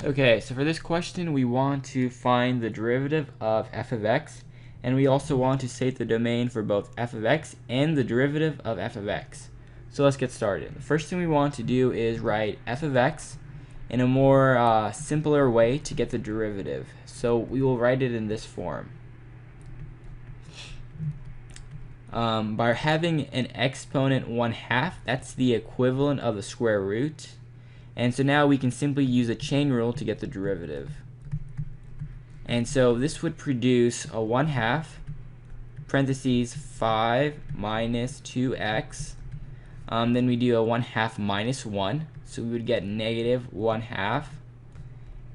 Okay, so for this question, we want to find the derivative of f of x, and we also want to state the domain for both f of x and the derivative of f of x. So let's get started. The first thing we want to do is write f of x in a more simpler way to get the derivative. So we will write it in this form. By having an exponent 1/2, that's the equivalent of the square root. And so now we can simply use a chain rule to get the derivative. And so this would produce a 1/2 parentheses 5 minus 2x. Then we do a 1/2 minus 1. So we would get negative 1/2.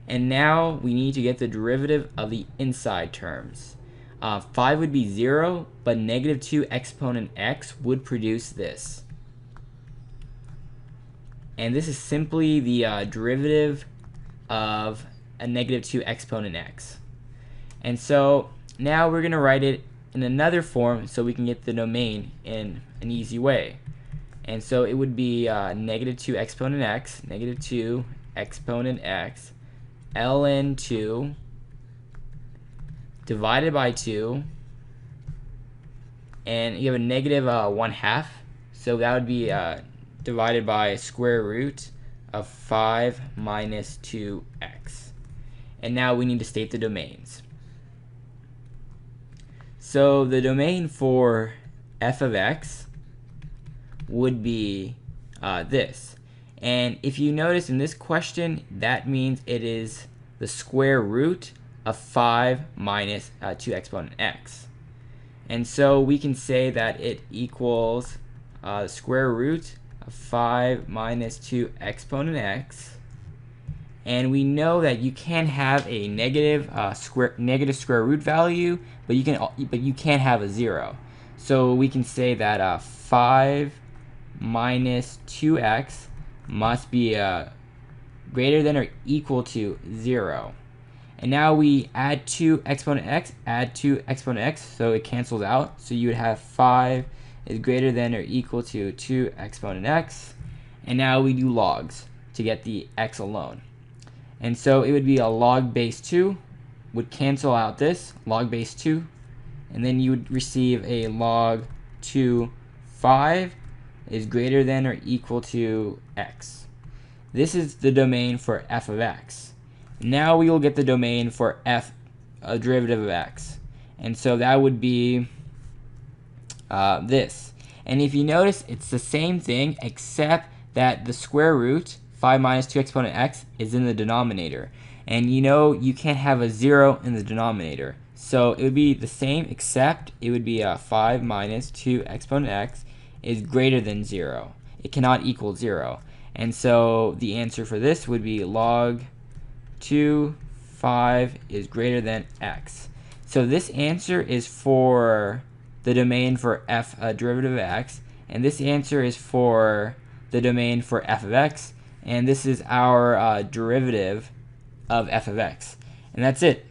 And now we need to get the derivative of the inside terms. 5 would be 0, but negative 2 exponent x would produce this. And this is simply the derivative of a negative 2 exponent x. And so now we're going to write it in another form so we can get the domain in an easy way. And so it would be negative 2 exponent x, negative 2 exponent x, ln 2 divided by 2, and you have a negative 1/2, so that would be divided by square root of 5 minus 2x. And now we need to state the domains. So the domain for f of x would be this. And if you notice in this question, that means it is the square root of 5 minus 2 exponent x. And so we can say that it equals the square root of 5 minus 2 exponent x. And we know that you can have a negative square root value, but you can't have a 0. So we can say that 5 minus 2x must be greater than or equal to 0. And now we add 2 exponent x, add 2 exponent x, so it cancels out. So you would have 5 is greater than or equal to 2 exponent x. And now we do logs to get the x alone. And so it would be a log base 2 would cancel out this, log base 2. And then you would receive a log 2 5 is greater than or equal to x. This is the domain for f of x. Now we will get the domain for a derivative of x. And so that would be this. And if you notice, it's the same thing except that the square root, 5 minus 2 exponent x, is in the denominator. And you know you can't have a 0 in the denominator. So it would be the same except it would be 5 minus 2 exponent x is greater than 0. It cannot equal 0. And so the answer for this would be log 2 5 is greater than x. So this answer is for the domain for derivative of x, and this answer is for the domain for f of x, and this is our derivative of f of x. And that's it.